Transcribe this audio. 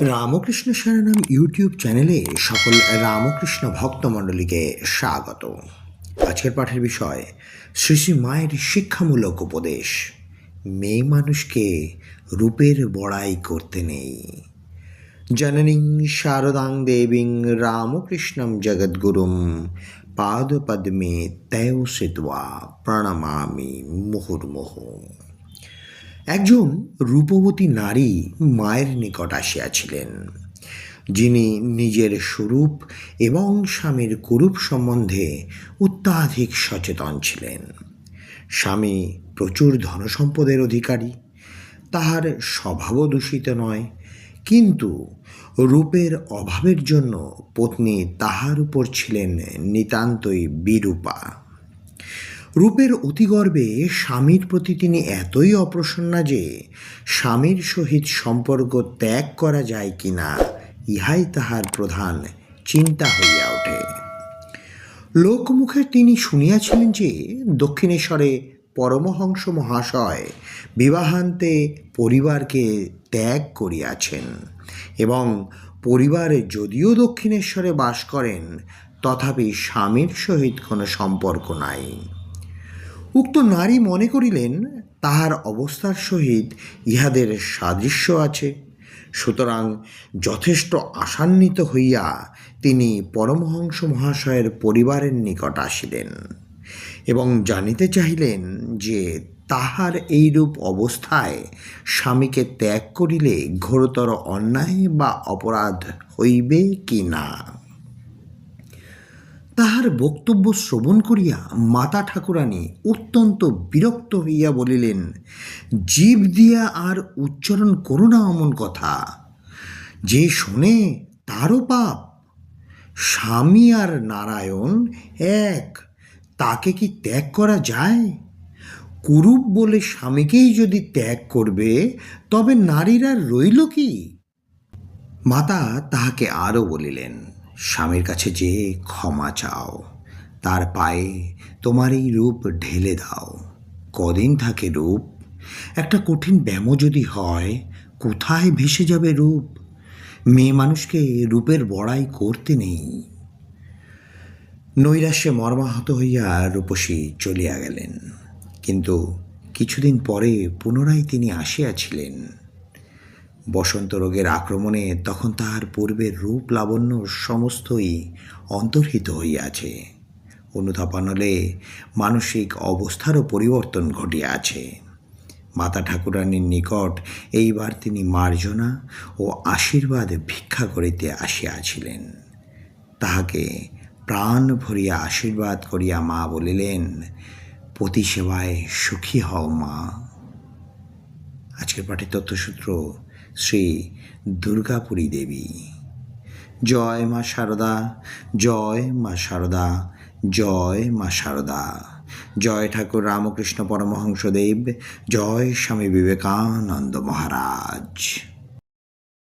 Ramakrishna শরণম YouTube চ্যানেলে সকল রামকৃষ্ণ ভক্তমণ্ডলীকে স্বাগত। আজকের পাঠের বিষয় শ্রী শ্রী মায়ের শিক্ষামূলক উপদেশ। মেয়ে মানুষকে রূপের বড়াই করতে নেই। জননীং শারদাং দেবীং রামকৃষ্ণম জগদ্গুরুম পাদপদ্মে তয় সিত্বা প্রণমামি মুহুর্মুহু। একজন রূপবতী নারী মায়ের নিকট আসিয়াছিলেন, যিনি নিজের স্বরূপ এবং স্বামীর কুরূপ সম্বন্ধে অত্যাধিক সচেতন ছিলেন। স্বামী প্রচুর ধনসম্পদের অধিকারী, তাহার স্বভাবও দূষিত নয়, কিন্তু রূপের অভাবের জন্য পত্নী তাহার উপর ছিলেন নিতান্তই বিরূপা। রূপের অতিগর্বে স্বামীর প্রতি তিনি এতই অপ্রসন্না যে স্বামীর সহিত সম্পর্ক ত্যাগ করা যায় কিনা ইহাই তাহার প্রধান চিন্তা হইয়া ওঠে। লোকমুখে তিনি শুনিয়াছিলেন যে দক্ষিণেশ্বরে পরমহংস মহাশয় বিবাহান্তে পরিবারকে ত্যাগ করিয়াছেন এবং পরিবারে যদিও দক্ষিণেশ্বরে বাস করেন, তথাপি স্বামীর সহিত কোনো সম্পর্ক নাই। উক্ত নারী মনে করিলেন তাহার অবস্থার সহিত ইহাদের সাদৃশ্য আছে, সুতরাং যথেষ্ট আশান্বিত হইয়া তিনি পরমহংস মহাশয়ের পরিবারের নিকট আসিলেন এবং জানিতে চাহিলেন যে তাহার এইরূপ অবস্থায় স্বামীকে ত্যাগ করিলে ঘোরতর অন্যায় বা অপরাধ হইবে কি না। তাহার বক্তব্য শ্রবণ করিয়া মাতা ঠাকুরানী অত্যন্ত বিরক্ত হইয়া বলিলেন, জীব দিয়া আর উচ্চারণ করো না অমন কথা, যে শোনে তারও পাপ। স্বামী আর নারায়ণ এক, তাকে কি ত্যাগ করা যায়? কুরূপ বলে স্বামীকেই যদি ত্যাগ করবে, তবে নারীরা রইল কি? মাতা তাহাকে আরও বলিলেন, স্বামীর কাছে যে ক্ষমা চাও, তার পায়ে তোমার এই রূপ ঢেলে দাও। কদিন থাকে রূপ? একটা কঠিন ব্যাম যদি হয়, কোথায় ভেসে যাবে রূপ? মেয়ে মানুষকে রূপের বড়াই করতে নেই। নৈরাশ্যে মর্মাহত হইয়া রূপসী চলিয়া গেলেন, কিন্তু কিছুদিন পরে পুনরায় তিনি আসিয়াছিলেন। বসন্ত রোগের আক্রমণে তখন তাহার পূর্বের রূপ লাবণ্য সমস্তই অন্তর্হিত হইয়াছে। অনুতাপানলে মানসিক অবস্থারও পরিবর্তন ঘটিয়াছে। মাতা ঠাকুরানীর নিকট এইবার তিনি মার্জনা ও আশীর্বাদ ভিক্ষা করিতে আসিয়াছিলেন। তাহাকে প্রাণ ভরিয়া আশীর্বাদ করিয়া মা বলিলেন, পতি সেবায় সুখী হও মা। আজকের পাঠের তথ্যসূত্র শ্রী দুর্গাপুরী দেবী। জয় মা শারদা, জয় মা শারদা, জয় মা শারদা। জয় ঠাকুর রামকৃষ্ণ পরমহংসদেব, জয় স্বামী বিবেকানন্দ মহারাজ।